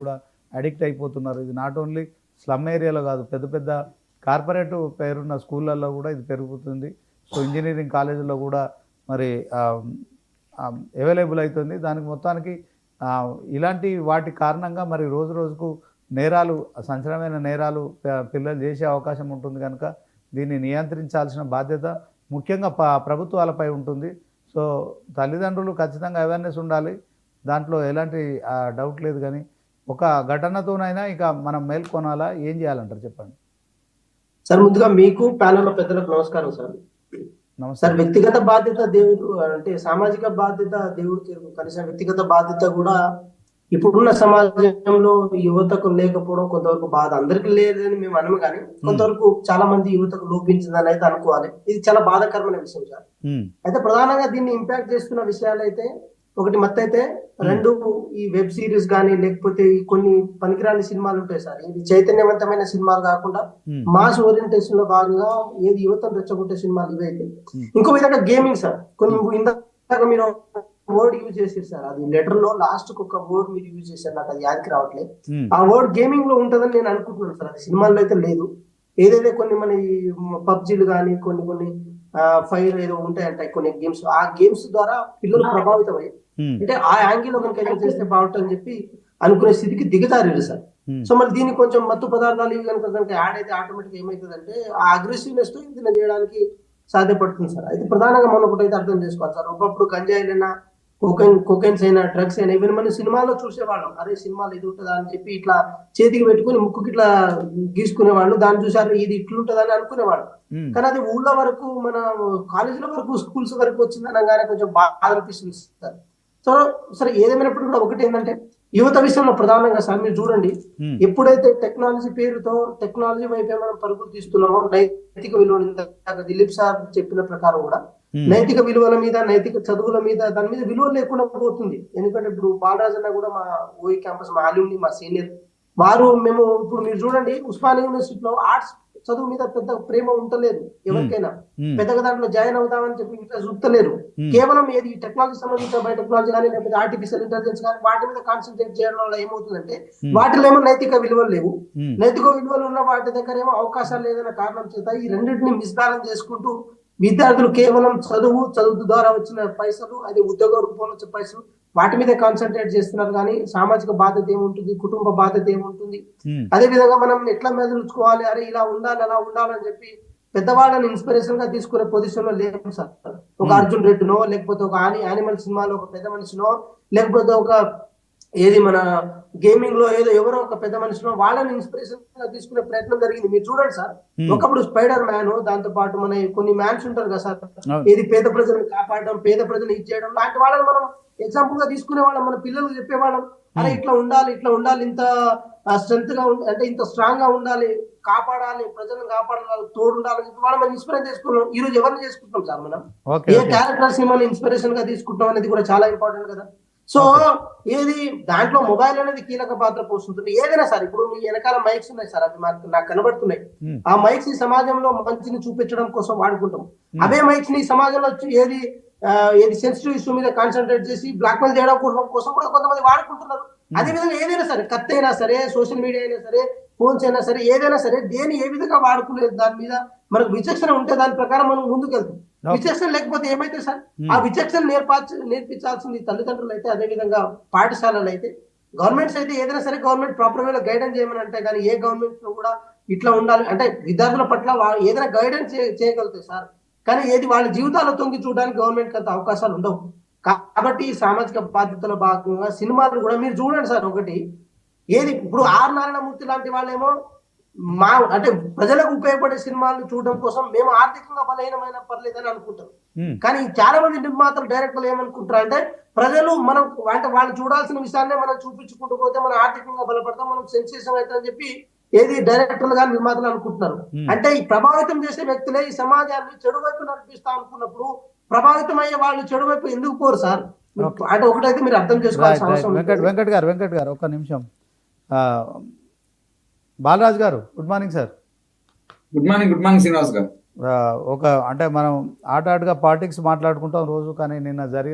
కూడా అడిక్ట్ అయిపోతున్నారు. ఇది నాట్ ఓన్లీ స్లమ్ ఏరియాలో కాదు, పెద్ద పెద్ద కార్పొరేట్ పేరున్న స్కూళ్ళల్లో కూడా ఇది పెరుగుతుంది. సో ఇంజనీరింగ్ కాలేజీల్లో కూడా మరి అవైలబుల్ అవుతుంది. దానికి మొత్తానికి ఇలాంటి వాటి కారణంగా మరి రోజు రోజుకు నేరాలు, సంచలనమైన నేరాలు పిల్లలు చేసే అవకాశం ఉంటుంది. కనుక దీన్ని నియంత్రించాల్సిన బాధ్యత ముఖ్యంగా ప్రభుత్వాలపై ఉంటుంది. సో తల్లిదండ్రులు ఖచ్చితంగా అవేర్నెస్ ఉండాలి, దాంట్లో ఎలాంటి డౌట్ లేదు. కానీ ఒక ఘటనతోనైనా ఇక మనం మేల్కొనాలా, ఏం చేయాలంటారు చెప్పండి సార్? ముందుగా మీకు ప్యానెల్లో పెద్దలకు నమస్కారం సార్. సార్, వ్యక్తిగత బాధ్యత దేవుడు అంటే సామాజిక బాధ్యత దేవుడికి, కనీసం వ్యక్తిగత బాధ్యత కూడా ఇప్పుడున్న సమాజంలో యువతకు లేకపోవడం కొంతవరకు బాధ. అందరికీ లేదని మేము అనము, కానీ కొంతవరకు చాలా మంది యువతకు లోపించిందని అయితే అనుకోవాలి. ఇది చాలా బాధాకరమైన విషయం సార్. అయితే ప్రధానంగా దీన్ని ఇంపాక్ట్ చేస్తున్న విషయాలు అయితే, ఒకటి మత్తు అయితే, రెండు ఈ వెబ్ సిరీస్ కానీ లేకపోతే ఈ కొన్ని పనికిరాని సినిమాలు ఉంటాయి సార్. ఇది చైతన్యవంతమైన సినిమాలు కాకుండా మాస్ ఓరియంటేషన్ లో భాగంగా ఏది యువతను రెచ్చగొట్టే సినిమాలు ఇవైతే. ఇంకో విధంగా గేమింగ్ సార్. కొన్ని ఇందాక మీరు వర్డ్ యూజ్ చేసారు సార్, అది లెటర్ లో లాస్ట్ ఒక వర్డ్ మీరు యూజ్ చేశారు, నాకు అది యాదకి రావట్లేదు. ఆ వర్డ్ గేమింగ్ లో ఉంటదని నేను అనుకుంటున్నాను సార్. అది సినిమాల్లో అయితే లేదు. ఏదైతే కొన్ని మన పబ్జీలు కానీ కొన్ని ఫైర్ ఏదో ఉంటాయంట కొన్ని గేమ్స్, ఆ గేమ్స్ ద్వారా పిల్లలు ప్రభావితమై అంటే ఆ యాంగిల్ లో కనుక చేస్తే బాగుంటుందని చెప్పి అనుకునే స్థితికి దిగుతారు సార్. సో మరి దీనికి కొంచెం మత్తు పదార్థాలు ఇవి కనుక యాడ్ అయితే ఆటోమేటిక్ ఏమవుతుందంటే ఆ అగ్రెసివ్నెస్ తో ఇది చేయడానికి సాధ్యపడుతుంది సార్. అయితే ప్రధానంగా మనం ఒకటైతే అర్థం చేసుకోవాలి సార్, ఒకప్పుడు గంజాయిలైనా కోకైన్స్ అయినా డ్రగ్స్ అయినా ఇవన్నీ మనం సినిమాల్లో చూసేవాళ్ళం. అరే సినిమాలు ఇది ఉంటుందా అని చెప్పి ఇట్లా చేతికి పెట్టుకుని ముక్కుకి ఇట్లా గీసుకునే వాళ్ళు, దాన్ని చూసారు ఇది ఇట్లుంటుందా అని అనుకునేవాళ్ళు. కానీ అది ఊళ్ళో వరకు, మన కాలేజీల వరకు, స్కూల్స్ వరకు వచ్చిందనగానే కొంచెం బాగా అనిపిస్తుంది సార్. సో సరే, ఏదేమైనప్పుడు కూడా ఒకటి ఏంటంటే యువత విషయంలో ప్రధానంగా సార్ మీరు చూడండి, ఎప్పుడైతే టెక్నాలజీ పేరుతో టెక్నాలజీ వైపే మనం పరుగులు తీస్తున్నామో, నైతిక విలువలు దిలీప్ సార్ చెప్పిన ప్రకారం కూడా నైతిక విలువల మీద, నైతిక చదువుల మీద, దాని మీద విలువ లేకుండా పోతుంది. ఎందుకంటే ఇప్పుడు బాలరాజ్ అన్న కూడా మా ఓఈ క్యాంపస్, మా అల్యూమిని, మా సీనియర్ వారు, మేము ఇప్పుడు మీరు చూడండి ఉస్మానియా యూనివర్సిటీలో ఆర్ట్స్ చదువు మీద పెద్ద ప్రేమ ఉంటలేదు ఎవరికైనా. పెద్దగా దాంట్లో జాయిన్ అవుతామని చెప్పి ఇంట్రెస్ట్ చూస్తలేరు. కేవలం ఏది టెక్నాలజీ సంబంధించిన బయోటెక్నాలజీ కానీ లేకపోతే ఆర్టిఫిషియల్ ఇంటెలిజెన్స్ కానీ వాటి మీద కాన్సన్ట్రేట్ చేయడం వల్ల ఏమవుతుందంటే వాటిలో ఏమో నైతిక విలువలు లేవు. నైతిక విలువలు ఉన్న వాటి దగ్గర ఏమో అవకాశాలు లేదన్న కారణం చేత ఈ రెండింటిని మిస్బ్యాలెన్స్ చేసుకుంటూ విద్యార్థులు కేవలం చదువు ద్వారా వచ్చిన పైసలు, అది ఉద్యోగ రూపంలో వచ్చే పైసలు, వాటి మీద కాన్సన్ట్రేట్ చేస్తున్నారు. కానీ సామాజిక బాధ్యత ఏముంటుంది, కుటుంబ బాధ్యత ఏముంటుంది, అదే విధంగా మనం ఎట్లా మెదలుచుకోవాలి, అరే ఇలా ఉండాలి అలా ఉండాలని చెప్పి పెద్దవాళ్ళని ఇన్స్పిరేషన్ గా తీసుకునే పొజిషన్ లో లేము సార్. ఒక అర్జున్ రెడ్డినో, లేకపోతే ఒక యానిమల్ సినిమాలో ఒక పెద్ద మనిషినో, లేకపోతే ఒక ఏది మన గేమింగ్ లో ఏదో ఎవరో ఒక పెద్ద మనిషినో వాళ్ళని ఇన్స్పిరేషన్ గా తీసుకునే ప్రయత్నం జరిగింది. మీరు చూడండి సార్, ఒకప్పుడు స్పైడర్ మ్యాన్, దాంతో పాటు మన కొన్ని మ్యాన్స్ ఉంటారు కదా సార్, ఏది పేద ప్రజలను కాపాడడం, పేద ప్రజలను ఇచ్చేయడం లాంటి వాళ్ళని మనం ఎగ్జాంపుల్ గా తీసుకునే వాళ్ళం. మన పిల్లలకు చెప్పేవాళ్ళం, అరే ఇట్లా ఉండాలి, ఇంత స్ట్రెంత్ గా అంటే ఇంత స్ట్రాంగ్ గా ఉండాలి, కాపాడాలి, ప్రజలను కాపాడాలి, తోడుండాలని చెప్పి వాళ్ళని మనం ఇన్స్పిరేషన్ చేసుకున్నాం. ఈ రోజు ఎవరిని చేసుకుంటాం సార్ మనం? ఏ క్యారెక్టర్స్ ని మనం ఇన్స్పిరేషన్ గా తీసుకుంటాం అనేది కూడా చాలా ఇంపార్టెంట్ కదా. సో ఏది దాంట్లో మొబైల్ అనేది కీలక పాత్ర పోషిస్తుంది. ఏదైనా సార్, ఇప్పుడు మీ వెనకాల మైక్స్ ఉన్నాయి సార్, అవి నాకు కనబడుతున్నాయి. ఆ మైక్స్ ఈ సమాజంలో మంచిని చూపించడం కోసం వాడుకుంటాం. అవే మైక్స్ ని సమాజంలో ఏది సెన్సిటివ్ ఇష్యూ మీద కాన్సన్ట్రేట్ చేసి బ్లాక్ మెయిల్ చేయడం కోసం కూడా కొంతమంది వాడుకుంటున్నారు. అదే విధంగా ఏదైనా సరే, కత్తి అయినా సరే, సోషల్ మీడియా అయినా సరే, ఫోన్స్ అయినా సరే, ఏదైనా సరే, దేని ఏ విధంగా వాడుకునేది దాని మీద మనకు విచక్షణ ఉంటే దాని ప్రకారం మనం ముందుకు వెళ్తాం. విచక్షణ లేకపోతే ఏమైతే సార్, ఆ విచక్షణ నేర్పించాల్సింది తల్లిదండ్రులు అయితే, అదే విధంగా పాఠశాలలు అయితే, గవర్నమెంట్స్ అయితే ఏదైనా సరే గవర్నమెంట్ ప్రాపర్ వేలో గైడెన్స్ చేయమని అంటే, కానీ ఏ గవర్నమెంట్ లో కూడా ఇట్లా ఉండాలి అంటే విద్యార్థుల పట్ల ఏదైనా గైడెన్స్ చేయగలుగుతాయి సార్. కానీ ఏది వాళ్ళ జీవితాలు తొంగి చూడడానికి గవర్నమెంట్ అంత అవకాశాలు ఉండవు. కాబట్టి సామాజిక బాధ్యతలో భాగంగా సినిమాలు కూడా మీరు చూడండి సార్. ఒకటి ఏది ఇప్పుడు ఆర్ నారాయణమూర్తి లాంటి వాళ్ళేమో అంటే ప్రజలకు ఉపయోగపడే సినిమాలు చూడడం కోసం మేము ఆర్థికంగా బలహీనమైన పర్లేదని అనుకుంటాం. కానీ చాలా మంది నిర్మాతలు, డైరెక్టర్లు ఏమనుకుంటారు అంటే, ప్రజలు మనం అంటే వాళ్ళు చూడాల్సిన విషయాన్నే మనం చూపించుకుంటూ పోతే మనం ఆర్థికంగా బలపడతాం, మనం సెన్సేషన్ అవుతామని చెప్పి ఏది డైరెక్టర్లు కానీ నిర్మాతలు అనుకుంటున్నారు. అంటే ఈ ప్రభావితం చేసే వ్యక్తులే ఈ సమాజాన్ని చెడు వైపు నడిపిస్తా అనుకున్నప్పుడు ప్రభావితం అయ్యే వాళ్ళు చెడు వైపు ఎందుకు పోరు సార్? అంటే ఒకటైతే మీరు అర్థం చేసుకోవాల్సిన అవసరం. వెంకట్ గారు ఒక్క నిమిషం. బాలరాజ్ గారు, good morning sir. Good morning Srinivas గారు. ఒక అంటే మనం ఆటగా పాలిటిక్స్ మాట్లాడుకుంటాం రోజు, కానీ నిన్న జరిగిన